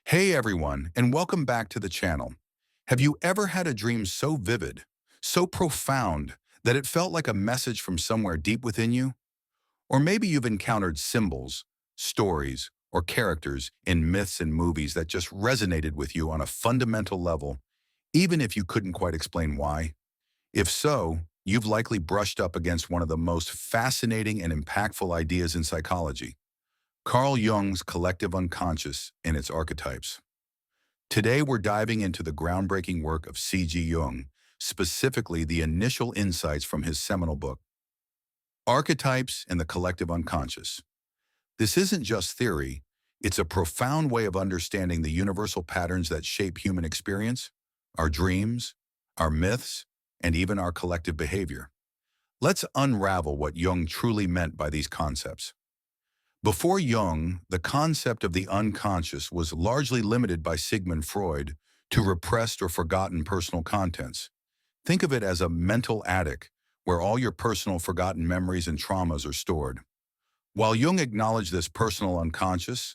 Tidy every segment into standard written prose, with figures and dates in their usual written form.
Hey everyone, and welcome back to the channel. Have you ever had a dream so vivid, so profound, that it felt like a message from somewhere deep within you? Or maybe you've encountered symbols, stories, or characters in myths and movies that just resonated with you on a fundamental level, even if you couldn't quite explain why? If so, you've likely brushed up against one of the most fascinating and impactful ideas in psychology, Carl Jung's collective unconscious and its archetypes. Today, we're diving into the groundbreaking work of C.G. Jung, specifically the initial insights from his seminal book, Archetypes and the Collective Unconscious. This isn't just theory, it's a profound way of understanding the universal patterns that shape human experience, our dreams, our myths, and even our collective behavior. Let's unravel what Jung truly meant by these concepts. Before Jung, the concept of the unconscious was largely limited by Sigmund Freud to repressed or forgotten personal contents. Think of it as a mental attic where all your personal forgotten memories and traumas are stored. While Jung acknowledged this personal unconscious,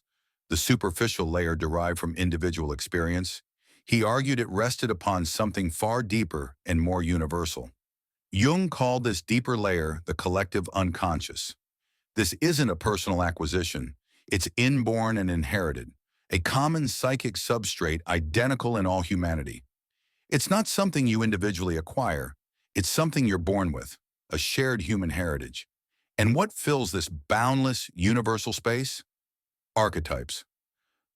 the superficial layer derived from individual experience, he argued it rested upon something far deeper and more universal. Jung called this deeper layer the collective unconscious. This isn't a personal acquisition. It's inborn and inherited, a common psychic substrate identical in all humanity. It's not something you individually acquire. It's something you're born with, a shared human heritage. And what fills this boundless, universal space? Archetypes.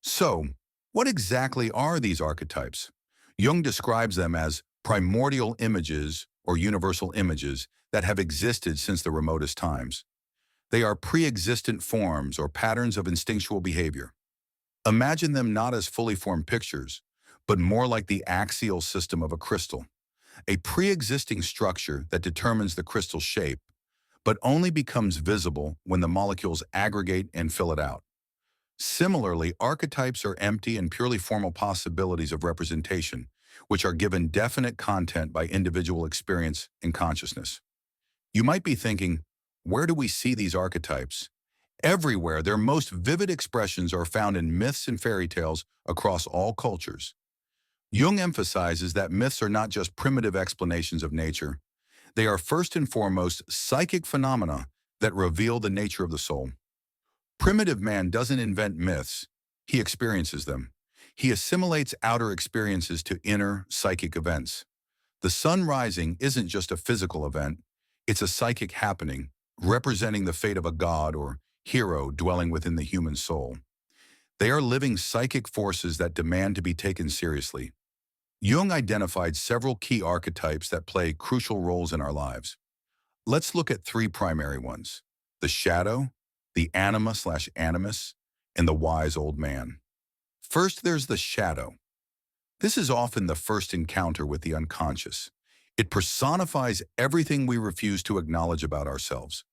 So, what exactly are these archetypes? Jung describes them as primordial images or universal images that have existed since the remotest times. They are pre-existent forms or patterns of instinctual behavior. Imagine them not as fully formed pictures, but more like the axial system of a crystal, a pre-existing structure that determines the crystal's shape, but only becomes visible when the molecules aggregate and fill it out. Similarly, archetypes are empty and purely formal possibilities of representation, which are given definite content by individual experience and consciousness. You might be thinking, where do we see these archetypes? Everywhere, their most vivid expressions are found in myths and fairy tales across all cultures. Jung emphasizes that myths are not just primitive explanations of nature. They are first and foremost psychic phenomena that reveal the nature of the soul. Primitive man doesn't invent myths, he experiences them. He assimilates outer experiences to inner psychic events. The sun rising isn't just a physical event, it's a psychic happening, representing the fate of a god or hero dwelling within the human soul. They are living psychic forces that demand to be taken seriously. Jung identified several key archetypes that play crucial roles in our lives. Let's look at three primary ones: the shadow, the anima/animus, and the wise old man. First, there's the shadow. This is often the first encounter with the unconscious. It personifies everything we refuse to acknowledge about ourselves: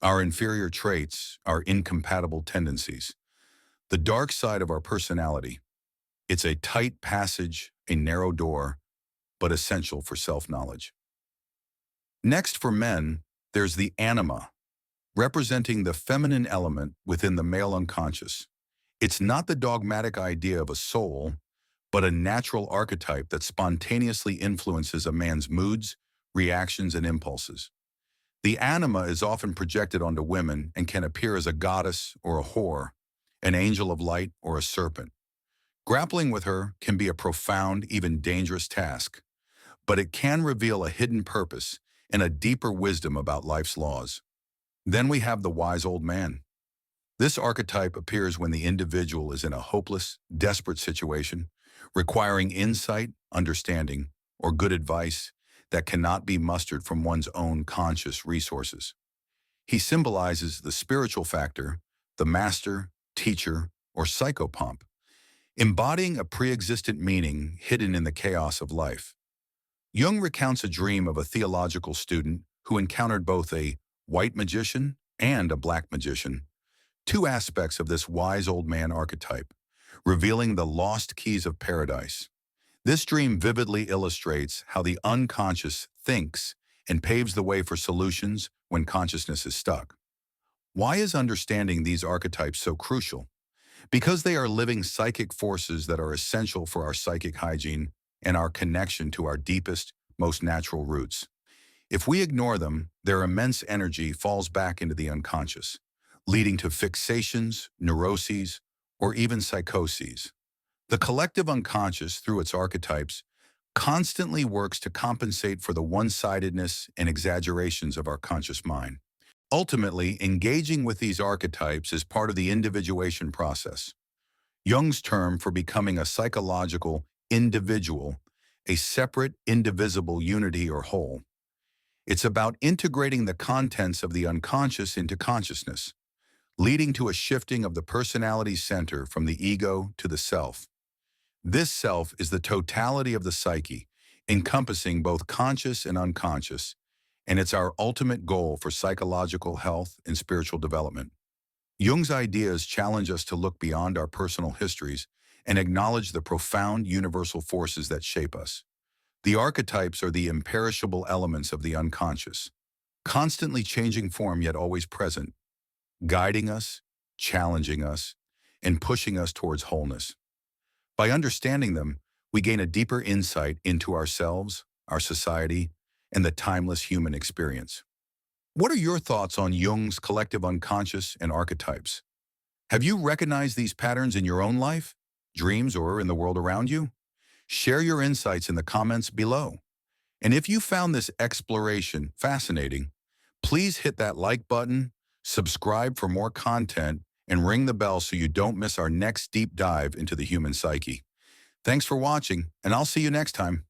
our inferior traits, our incompatible tendencies, the dark side of our personality. It's a tight passage, a narrow door, but essential for self-knowledge. Next, for men, there's the anima, representing the feminine element within the male unconscious. It's not the dogmatic idea of a soul, but a natural archetype that spontaneously influences a man's moods, reactions, and impulses. The anima is often projected onto women and can appear as a goddess or a whore, an angel of light or a serpent. Grappling with her can be a profound, even dangerous task, but it can reveal a hidden purpose and a deeper wisdom about life's laws. Then we have the wise old man. This archetype appears when the individual is in a hopeless, desperate situation, requiring insight, understanding, or good advice that cannot be mustered from one's own conscious resources. He symbolizes the spiritual factor, the master, teacher, or psychopomp, embodying a pre-existent meaning hidden in the chaos of life. Jung recounts a dream of a theological student who encountered both a white magician and a black magician, two aspects of this wise old man archetype, revealing the lost keys of paradise. This dream vividly illustrates how the unconscious thinks and paves the way for solutions when consciousness is stuck. Why is understanding these archetypes so crucial? because they are living psychic forces that are essential for our psychic hygiene and our connection to our deepest, most natural roots. If we ignore them, their immense energy falls back into the unconscious, leading to fixations, neuroses, or even psychoses. The collective unconscious, through its archetypes, constantly works to compensate for the one-sidedness and exaggerations of our conscious mind. Ultimately, engaging with these archetypes is part of the individuation process, Jung's term for becoming a psychological individual, a separate, indivisible unity or whole. It's about integrating the contents of the unconscious into consciousness, leading to a shifting of the personality center from the ego to the self. This self is the totality of the psyche, encompassing both conscious and unconscious, and it's our ultimate goal for psychological health and spiritual development. Jung's ideas challenge us to look beyond our personal histories and acknowledge the profound universal forces that shape us. The archetypes are the imperishable elements of the unconscious, constantly changing form yet always present, guiding us, challenging us, and pushing us towards wholeness. By understanding them, we gain a deeper insight into ourselves, our society, and the timeless human experience. What are your thoughts on Jung's collective unconscious and archetypes? Have you recognized these patterns in your own life, dreams, or in the world around you? Share your insights in the comments below. And if you found this exploration fascinating, please hit that like button, subscribe for more content, and ring the bell so you don't miss our next deep dive into the human psyche. Thanks for watching, and I'll see you next time.